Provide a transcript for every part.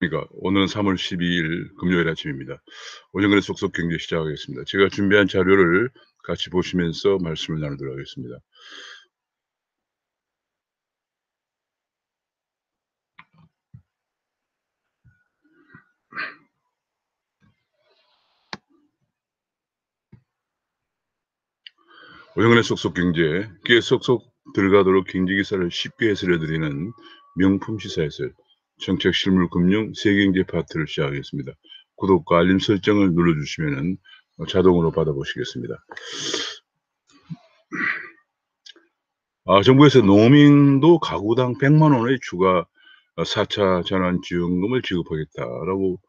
그러니까 오늘은 3월 12일 금요일 아침입니다. 오정근의 속속 경제 시작하겠습니다. 제가 준비한 자료를 같이 보시면서 말씀을 나누도록 하겠습니다. 오정근의 속속 경제, 귀에 쏙쏙 들어가도록 경제 기사를 쉽게 해설해드리는 명품 시사 해설, 정책 실물 금융 세경제 파트를 시작하겠습니다. 구독과 알림 설정을 눌러주시면 자동으로 받아보시겠습니다. 정부에서 농민도 가구당 100만 원의 추가 4차 전환지원금을 지급하겠다라고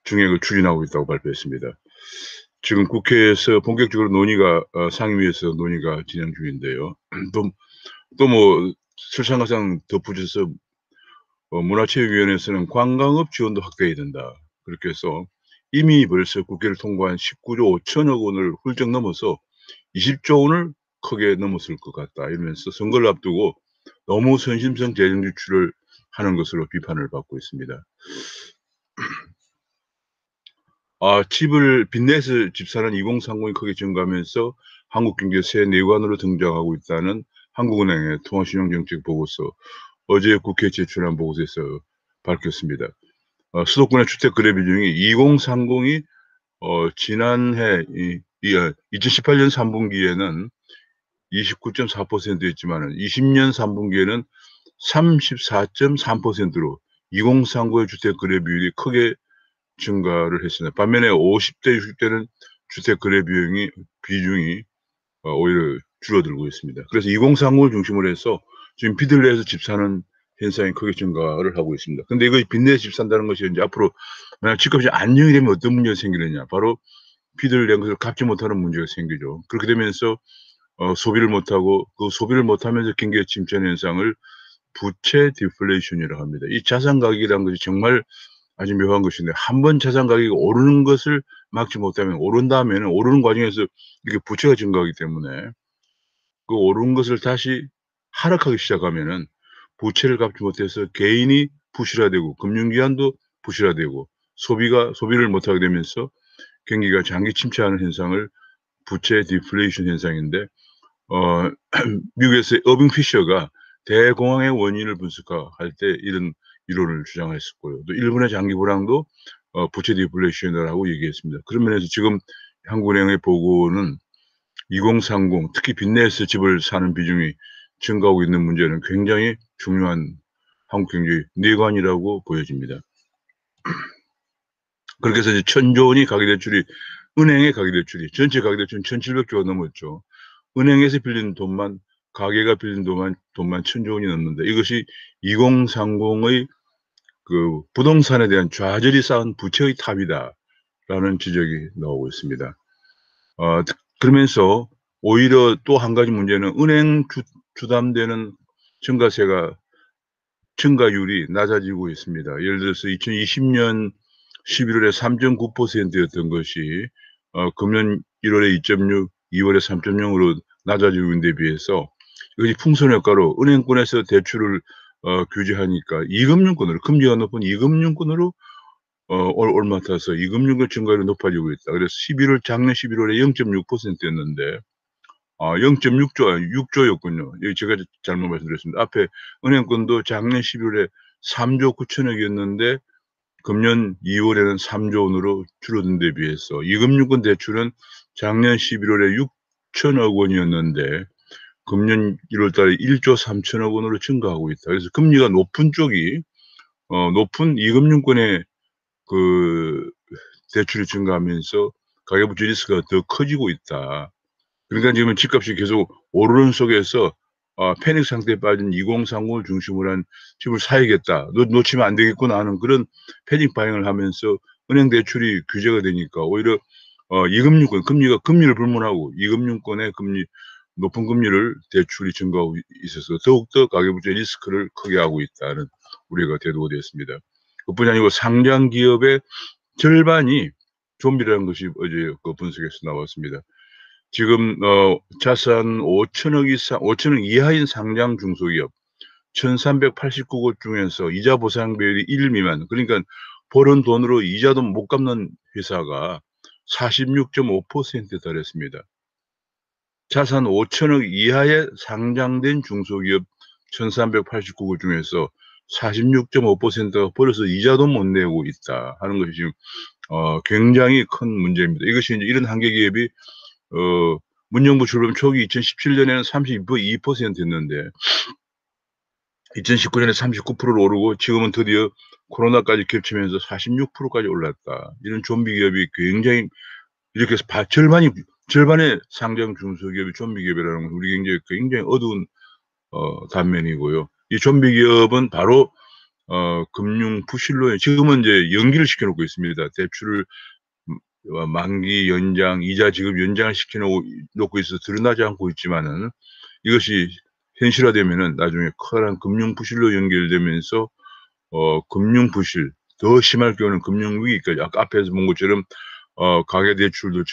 중액을 추진하고 있다고 발표했습니다. 지금 국회에서 본격적으로 논의가 상임위에서 논의가 진행 중인데요. 또 뭐 설상가상 덧붙여서 문화체육위원회에서는 관광업 지원도 확대해야 된다. 그렇게 해서 이미 벌써 국회를 통과한 19조 5천억 원을 훌쩍 넘어서 20조 원을 크게 넘었을 것 같다. 이러면서 선거를 앞두고 너무 선심성 재정 지출을 하는 것으로 비판을 받고 있습니다. 집을 빚내서 집 사는 2030이 크게 증가하면서 한국 경제 새 내관으로 등장하고 있다는 한국은행의 통화신용정책 보고서 어제 국회에 제출한 보고서에서 밝혔습니다. 수도권의 주택 거래 비중이 2030이 지난해 2018년 3분기에는 29.4%였지만은 20년 3분기에는 34.3%로 2039의 주택 거래 비율이 크게 증가를 했습니다. 반면에 50대, 60대는 주택 거래 비중이 오히려 줄어들고 있습니다. 그래서 2030을 중심으로 해서 지금 빚을 내서 집 사는 현상이 크게 증가를 하고 있습니다. 근데 이거 빚내서 집 산다는 것이 이제 앞으로 만약 집값이 안정이 되면 어떤 문제가 생기느냐. 바로 빚을 낸 것을 갚지 못하는 문제가 생기죠. 그렇게 되면서 소비를 못하고 그 소비를 못하면서 경기의 침체 현상을 부채 디플레이션이라고 합니다. 이 자산 가격이라는 것이 정말 아주 묘한 것인데 한번 자산 가격이 오르는 것을 막지 못하면 오른 다음에는 오르는 과정에서 이게 부채가 증가하기 때문에 그 오른 것을 다시 하락하기 시작하면은 부채를 갚지 못해서 개인이 부실화되고 금융기관도 부실화되고 소비를 못하게 되면서 경기가 장기 침체하는 현상을 부채 디플레이션 현상인데 미국에서의 어빙 피셔가 대공황의 원인을 분석할 때 이런 이론을 주장했었고요. 또 일본의 장기 불황도 부채 디플레이션이라고 얘기했습니다. 그런 면에서 지금 한국은행의 보고는 2030 특히 빚내서 집을 사는 비중이 증가하고 있는 문제는 굉장히 중요한 한국 경제의 내관이라고 보여집니다. 그렇게 해서 이제 1,000조 원이 가계대출이 은행의 가계대출이 전체 가계대출은 1,700조가 넘었죠. 은행에서 빌린 돈만 가계가 빌린 돈만 1,000조 원이 넘는데 이것이 2030의 그 부동산에 대한 좌절이 쌓은 부채의 탑이다라는 지적이 나오고 있습니다. 그러면서 오히려 또 한 가지 문제는 은행 주담대는 증가율이 낮아지고 있습니다. 예를 들어서 2020년 11월에 3.9%였던 것이 금년 1월에 2.6, 2월에 3.0으로 낮아지고 있는 데 비해서 이것이 풍선 효과로 은행권에서 대출을 규제하니까 이금융권으로 금리가 높은 이금융권으로 올라타서 이금융권 증가율이 높아지고 있다. 그래서 작년 11월에 0.6%였는데 0.6조, 6조였군요. 제가 잘못 말씀드렸습니다. 앞에 은행권도 작년 11월에 3조 9천억이었는데 금년 2월에는 3조 원으로 줄어든 데 비해서 이금융권 대출은 작년 11월에 6천억 원이었는데 금년 1월 달에 1조 3천억 원으로 증가하고 있다. 그래서 금리가 높은 쪽이 높은 이금융권의 그 대출이 증가하면서 가계부채 리스크가 더 커지고 있다. 그러니까 지금 집값이 계속 오르는 속에서 패닉 상태에 빠진 2030을 중심으로 한 집을 사야겠다. 놓치면 안 되겠구나 하는 그런 패닉 바잉을 하면서 은행 대출이 규제가 되니까 오히려 이금융권 금리를 불문하고 이금융권의 높은 금리를 대출이 증가하고 있어서 더욱더 가계부채 리스크를 크게 하고 있다는 우려가 대두가 되었습니다. 그뿐이 아니고 상장 기업의 절반이 좀비라는 것이 어제 그 분석에서 나왔습니다. 지금 자산 5천억 이하인 상장 중소기업 1389곳 중에서 이자 보상 비율이 1 미만, 그러니까 벌은 돈으로 이자도 못 갚는 회사가 46.5%에 달했습니다. 자산 5천억 이하의 상장된 중소기업 1389곳 중에서 46.5%가 벌어서 이자도 못 내고 있다 하는 것이 지금 굉장히 큰 문제입니다. 이것이 이제 이런 한계 기업이 문정부 출범 초기 2017년에는 32%였는데 2019년에 39%로 오르고 지금은 드디어 코로나까지 겹치면서 46%까지 올랐다. 이런 좀비 기업이 굉장히 이렇게 해서 절반의 상장 중소기업이 좀비 기업이라는 건 우리 경제에 굉장히 어두운 단면이고요. 이 좀비 기업은 바로 금융 부실로 지금은 이제 연기를 시켜놓고 있습니다. 대출을 만기 연장, 이자 지급 연장을 시켜놓고 있어서 드러나지 않고 있지만은 이것이 현실화되면은 나중에 커다란 금융 부실로 연결되면서 금융 부실, 더 심할 경우는 금융 위기까지 아까 앞에서 본 것처럼 가계 대출도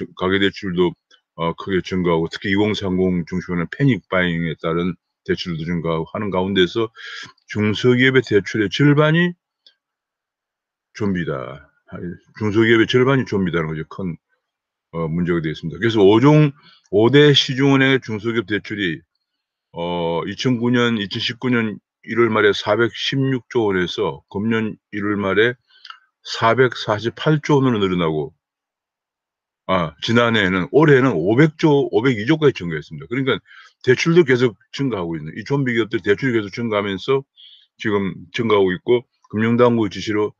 크게 증가하고 특히 2030 중심으로 패닉 바잉에 따른 대출도 증가하고 하는 가운데서 중소기업의 대출의 절반이 좀비다. 중소기업의 절반이 좀비다는 것이 큰 문제가 되어 있습니다. 그래서 5대 시중은행의 중소기업 대출이 2019년 1월 말에 416조 원에서 금년 1월 말에 448조 원으로 늘어나고 지난해에는 올해는 502조까지 증가했습니다. 그러니까 대출도 계속 증가하고 있는 이 좀비 기업들 대출이 계속 증가하면서 지금 증가하고 있고 금융당국의 지시로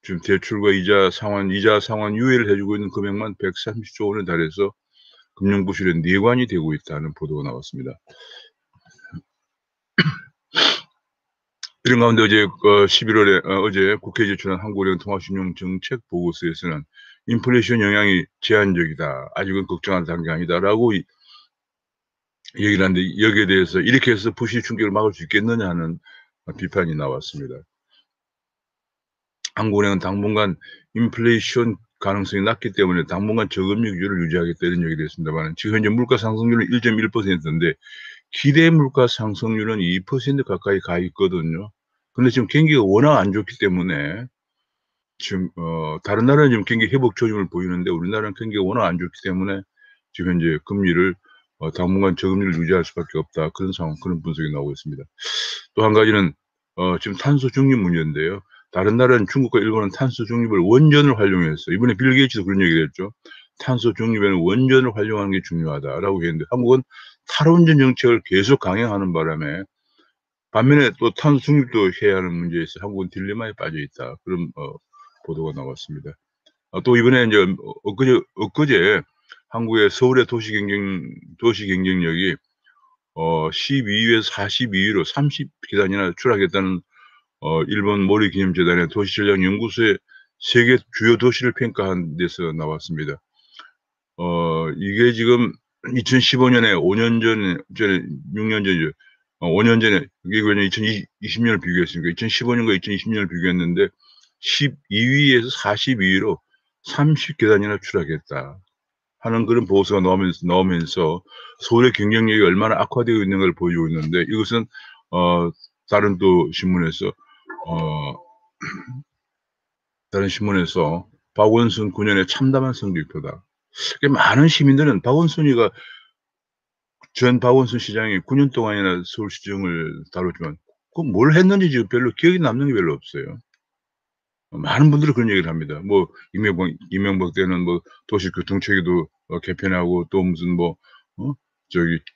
지금 대출과 이자 상환 유예를 해주고 있는 금액만 130조 원에 달해서 금융부실의 내관이 되고 있다는 보도가 나왔습니다. 이런 가운데 어제 11월에 어제 국회에 제출한 한국은행 통화신용정책 보고서에서는 인플레이션 영향이 제한적이다. 아직은 걱정할 단계 아니다라고 얘기를 하는데 여기에 대해서 이렇게 해서 부실 충격을 막을 수 있겠느냐 하는 비판이 나왔습니다. 한국은행은 당분간 인플레이션 가능성이 낮기 때문에 당분간 저금리 규제를 유지하겠다 이런 얘기를 했습니다만 지금 현재 물가 상승률은 1.1%인데 기대 물가 상승률은 2% 가까이 가 있거든요. 근데 지금 경기가 워낙 안 좋기 때문에 지금 다른 나라는 지금 경기 회복 조짐을 보이는데 우리나라는 경기가 워낙 안 좋기 때문에 지금 현재 금리를 당분간 저금리를 유지할 수밖에 없다. 그런 상황, 그런 분석이 나오고 있습니다. 또 한 가지는 지금 탄소 중립 문제인데요. 다른 나라는 중국과 일본은 탄소 중립을 원전을 활용해서 이번에 빌 게이츠도 그런 얘기를 했죠. 탄소 중립에는 원전을 활용하는 게 중요하다라고 했는데 한국은 탈원전 정책을 계속 강행하는 바람에 반면에 또 탄소 중립도 해야 하는 문제에 있어 한국은 딜레마에 빠져 있다. 그런 보도가 나왔습니다. 또 이번에 이제 엊그제 한국의 서울의 도시 경쟁력이 12위에서 42위로 30계단이나 추락했다는 일본 모리기념재단의 도시전략연구소의 세계 주요 도시를 평가한 데서 나왔습니다. 이게 지금 2015년에 5년 전에 6년 전이죠. 5년 전에 이게 그냥 2020년을 비교했으니까 2015년과 2020년을 비교했는데 12위에서 42위로 30계단이나 추락했다 하는 그런 보고서가 나오면서 서울의 경쟁력이 얼마나 악화되어 있는 걸 보여주고 있는데 이것은 다른 신문에서 박원순 9년의 참담한 성적표다. 많은 시민들은 전 박원순 시장이 9년 동안이나 서울시정을 다뤘지만 뭘 했는지 지금 별로 기억이 남는 게 별로 없어요. 많은 분들이 그런 얘기를 합니다. 뭐 이명박 때는 뭐 도시교통체계도 개편하고 또 무슨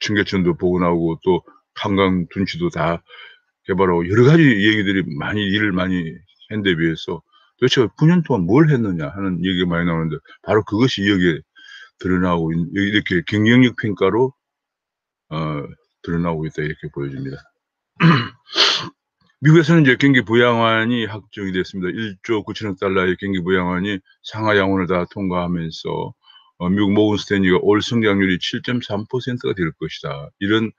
청계천도 복원하고 또 한강 둔치도 다 개발하고 여러 가지 얘기들이 일을 많이 한 데 비해서 도대체 9년 동안 뭘 했느냐 하는 얘기가 많이 나오는데 바로 그것이 여기에 드러나고 이렇게 경쟁력 평가로 드러나고 있다 이렇게 보여집니다. 미국에서는 이제 경기 부양안이 확정이 됐습니다. 1조 9천억 달러의 경기 부양안이 상하 양원을 다 통과하면서 미국 모건 스탠리가 올 성장률이 7.3%가 될 것이다. 이런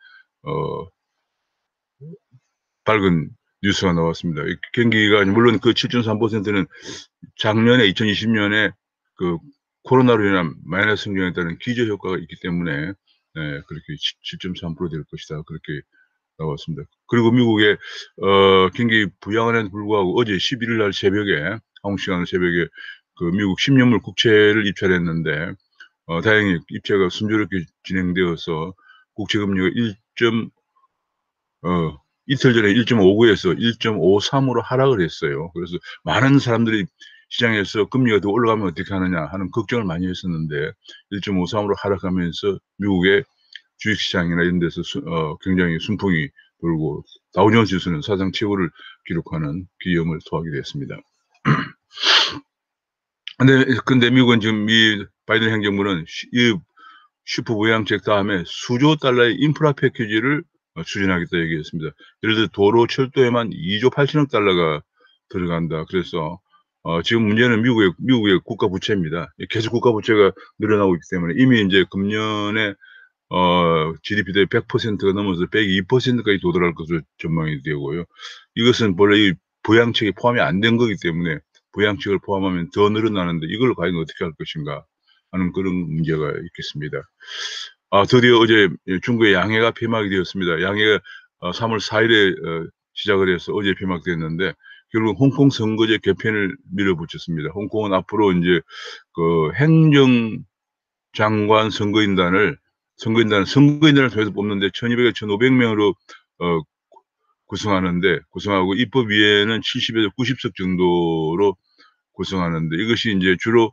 밝은 뉴스가 나왔습니다. 경기가 물론 그 7.3%는 작년에 2020년에 그 코로나로 인한 마이너스 성장에 따른 기저 효과가 있기 때문에 그렇게 7.3% 될 것이다. 그렇게 나왔습니다. 그리고 미국의 굉장히 부양한에도 불구하고 어제 11일 날 새벽에, 한국 시간 새벽에 그 미국 10년물 국채를 입찰했는데 다행히 입찰가 순조롭게 진행되어서 국채 금리가 이틀 전에 1.59에서 1.53으로 하락을 했어요. 그래서 많은 사람들이 시장에서 금리가 더 올라가면 어떻게 하느냐 하는 걱정을 많이 했었는데 1.53으로 하락하면서 미국의 주식시장이나 이런 데서 굉장히 순풍이 돌고 다우존스 지수는 사상 최고를 기록하는 기염을 토하게 됐습니다. 근데 미국은 지금 이 바이든 행정부는 이 슈퍼 부양책 다음에 수조 달러의 인프라 패키지를 추진하겠다 얘기했습니다. 예를 들어 도로 철도에만 2조 8천억 달러가 들어간다. 그래서 지금 문제는 미국의 국가 부채입니다. 계속 국가 부채가 늘어나고 있기 때문에 이미 이제 금년에 GDP 대비 100%가 넘어서 102%까지 도달할 것으로 전망이 되고요. 이것은 원래 이 부양책에 포함이 안 된 거기 때문에 부양책을 포함하면 더 늘어나는데 이걸 과연 어떻게 할 것인가 하는 그런 문제가 있겠습니다. 드디어 어제 중국의 양해가 폐막이 되었습니다. 양해가 3월 4일에 시작을 해서 어제 폐막됐는데 결국 홍콩 선거제 개편을 밀어붙였습니다. 홍콩은 앞으로 이제 그 행정장관 선거인단을 통해서 뽑는데 1200에서 1500명으로 구성하고 입법위에는 70에서 90석 정도로 구성하는데 이것이 이제 주로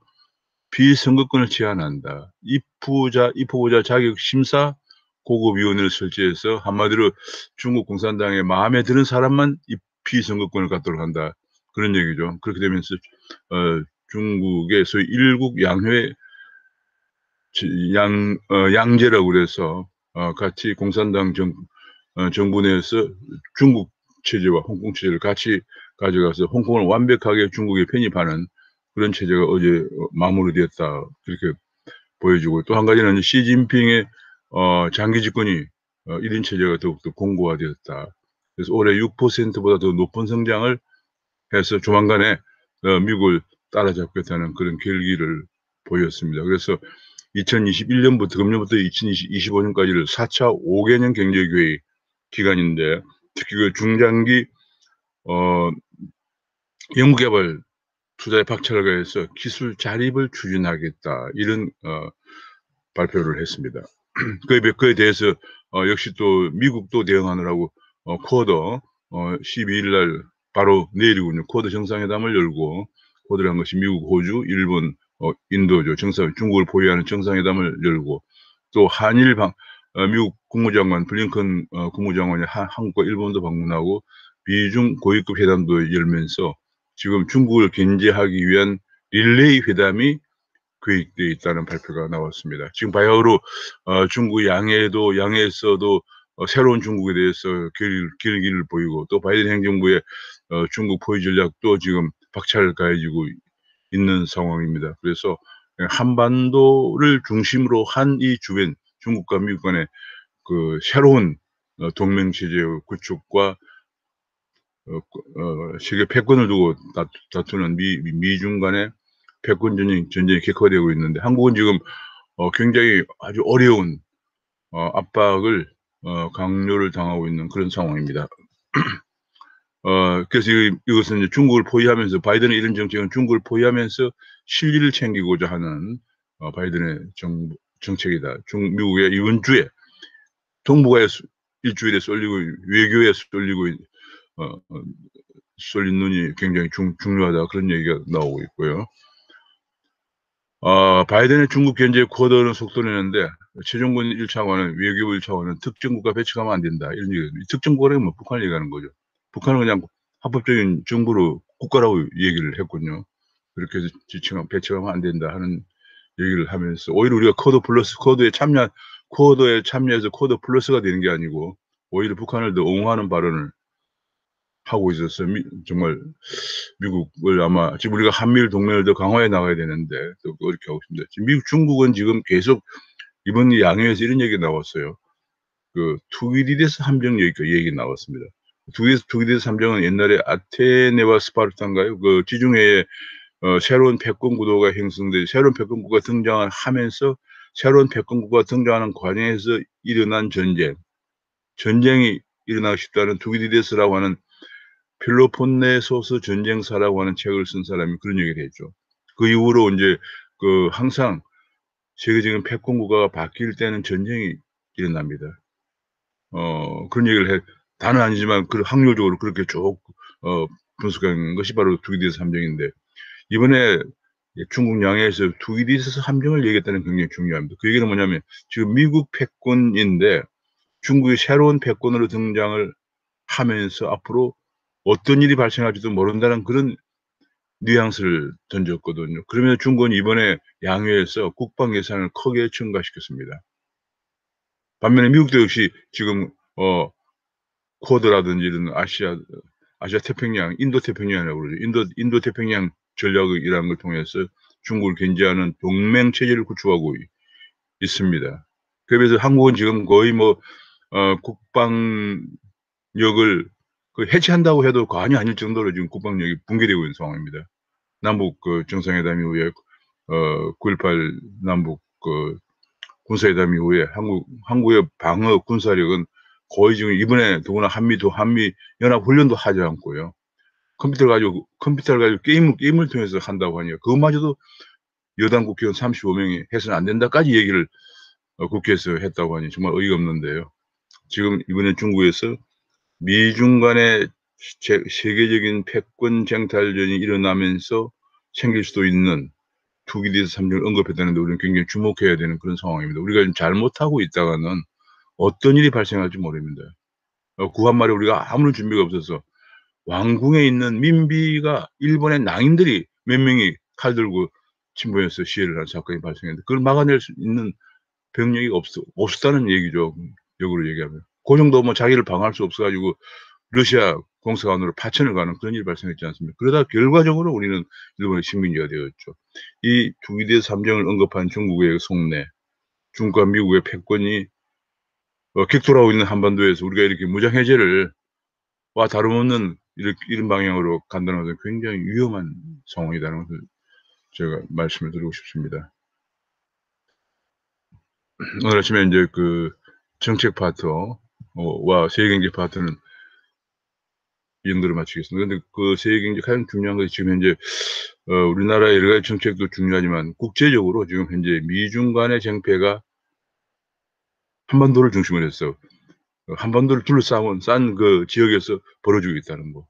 비선거권을 제한한다. 입후보자 자격 심사 고급위원회를 설치해서 한마디로 중국 공산당의 마음에 드는 사람만 이 비선거권을 갖도록 한다. 그런 얘기죠. 그렇게 되면서 중국의 소위 일국 양회 양제라고 그래서 같이 공산당 정부 내에서 중국 체제와 홍콩 체제를 같이 가져가서 홍콩을 완벽하게 중국에 편입하는 그런 체제가 어제 마무리되었다. 그렇게 보여지고 또 한 가지는 시진핑의 장기 집권이 1인 체제가 더욱더 공고화되었다. 그래서 올해 6%보다 더 높은 성장을 해서 조만간에 미국을 따라잡겠다는 그런 결기를 보였습니다. 그래서 2021년부터 금년부터 2025년까지를 4차 5개년 경제계획 기간인데 특히 그 중장기 연구개발 투자에 박차를 가해서 기술 자립을 추진하겠다 이런 발표를 했습니다. 그에 대해서 역시 또 미국도 대응하느라고 쿼드 12일 날 바로 내일이군요. 쿼드 정상회담을 열고 쿼드라는 것이 미국, 호주, 일본, 인도죠. 중국을 보유하는 정상회담을 열고 또 미국 국무장관 블링컨 국무장관이 한국과 일본도 방문하고 미중 고위급 회담도 열면서 지금 중국을 견제하기 위한 릴레이 회담이 계획되어 있다는 발표가 나왔습니다. 지금 바야흐로 중국 양해에서도 새로운 중국에 대해서 결기를 보이고 또 바이든 행정부의 중국 포위 전략도 지금 박차를 가해지고 있는 상황입니다. 그래서 한반도를 중심으로 한 이 주변 중국과 미국 간의 그 새로운 동맹 체제의 구축과 세계 패권을 두고 다투는 미중 간의 패권 전쟁이 격화되고 있는데 한국은 지금 굉장히 아주 어려운 압박을 강요를 당하고 있는 그런 상황입니다. 그래서 이것은 이제 중국을 포위하면서 바이든의 이런 정책은 중국을 포위하면서 실리를 챙기고자 하는 바이든의 정책이다. 미국의 이번 주에 동북아에 일주일에 쏠리고 외교에 쏠린 눈이 굉장히 중요하다. 그런 얘기가 나오고 있고요. 바이든의 중국 견제 쿼드는 속도 내는데 최종권 1차관은 외교부 1차관은 특정 국가 배치가면 안 된다. 이런 얘기. 특정 국가라면 뭐 북한을 얘기하는 거죠. 북한은 그냥 합법적인 정부로 국가라고 얘기를 했군요. 그렇게 해서 배치가면 안 된다 하는 얘기를 하면서 오히려 우리가 쿼드에 참여해서 쿼드 플러스가 되는 게 아니고 오히려 북한을 더 옹호하는 발언을 하고 있어서 정말 미국을 아마 지금 우리가 한미일 동맹을 더 강화해 나가야 되는데 또 그렇게 하고 있습니다. 지금 중국은 지금 계속 이번 양해에서 이런 얘기가 나왔어요. 그 투기디데스 함정 얘기 나왔습니다. 투기디데스 함정은 옛날에 아테네와 스파르타인가요? 그 지중해에 새로운 패권 구도가 형성돼 새로운 패권 구가 등장하면서 새로운 패권 구가 등장하는 과정에서 일어난 전쟁이 일어나고 싶다는 투기디데스라고 하는 펠로폰네소스 전쟁사라고 하는 책을 쓴 사람이 그런 얘기를 했죠. 그 이후로 이제 그 항상 세계적인 패권 국가가 바뀔 때는 전쟁이 일어납니다. 그런 얘기를 다는 아니지만 그 확률적으로 그렇게 쭉 분석한 것이 바로 투기디데스 함정인데, 이번에 중국 양해에서 투기디데스 함정을 얘기했다는 게 굉장히 중요합니다. 그 얘기는 뭐냐면 지금 미국 패권인데 중국이 새로운 패권으로 등장을 하면서 앞으로 어떤 일이 발생할지도 모른다는 그런 뉘앙스를 던졌거든요. 그러면 중국은 이번에 양회에서 국방 예산을 크게 증가시켰습니다. 반면에 미국도 역시 지금 쿼드라든지 이런 아시아 태평양, 인도 태평양이라고 그러죠. 인도 태평양 전략이라는 걸 통해서 중국을 견제하는 동맹 체제를 구축하고 있습니다. 그래서 한국은 지금 거의 국방력을 해체한다고 해도 과언이 아닐 정도로 지금 국방력이 붕괴되고 있는 상황입니다. 남북 정상회담 이후에 9.18 남북 군사회담 이후에 한국의 방어 군사력은 거의 지금 이번에 더구나 한미 연합 훈련도 하지 않고요. 컴퓨터를 가지고 게임을 통해서 한다고 하니까 그것마저도 여당 국회의원 35명이 해서는 안 된다까지 얘기를 국회에서 했다고 하니 정말 어이가 없는데요. 지금 이번에 중국에서 미중 간의 세계적인 패권 쟁탈전이 일어나면서 생길 수도 있는 투기디데스 함정을 언급했다는데 우리는 굉장히 주목해야 되는 그런 상황입니다. 우리가 잘못하고 있다가는 어떤 일이 발생할지 모릅니다. 구한말에 우리가 아무런 준비가 없어서 왕궁에 있는 민비가 일본의 낭인들이 몇 명이 칼 들고 침범해서 시해를 한 사건이 발생했는데 그걸 막아낼 수 있는 병력이 없었다는 얘기죠. 역으로 얘기하면. 그 정도 자기를 방어할 수 없어가지고 러시아 공사관으로 파천을 가는 그런 일이 발생했지 않습니까? 그러다 결과적으로 우리는 일본의 식민지가 되었죠. 이 투기디데스 함정을 언급한 중국의 속내, 중국과 미국의 패권이 격돌하고 있는 한반도에서 우리가 이렇게 무장해제를 다름없는 이런 방향으로 간다는 것은 굉장히 위험한 상황이라는 것을 제가 말씀을 드리고 싶습니다. 오늘 아침에 이제 그 정책 파트와 세계경제 파트는 이 정도로 마치겠습니다. 근데 그 세계경제 가장 중요한 것이 지금 현재 우리나라의 여러 가지 정책도 중요하지만 국제적으로 지금 현재 미중 간의 쟁패가 한반도를 중심으로 해서 한반도를 싼 그 지역에서 벌어지고 있다는 거.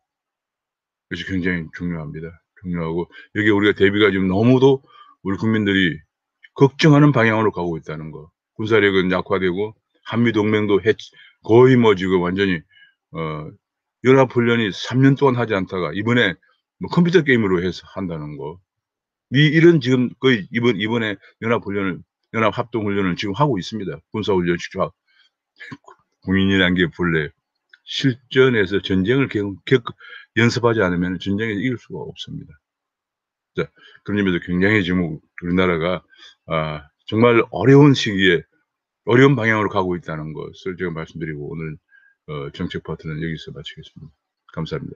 그것이 굉장히 중요합니다. 중요하고 여기에 우리가 대비가 지금 너무도 우리 국민들이 걱정하는 방향으로 가고 있다는 거. 군사력은 약화되고 한미 동맹도 거의 지금 완전히 연합훈련이 3년 동안 하지 않다가 이번에 컴퓨터 게임으로 해서 한다는 거. 이런 지금 거의 이번에 연합합동훈련을 지금 하고 있습니다. 군사훈련 직접 국민이라는 게 본래 실전에서 전쟁을 연습하지 않으면 전쟁에서 이길 수가 없습니다. 자, 그런 의미에서 굉장히 지금 우리나라가 정말 어려운 시기에 어려운 방향으로 가고 있다는 것을 제가 말씀드리고 오늘 정책 파트는 여기서 마치겠습니다. 감사합니다.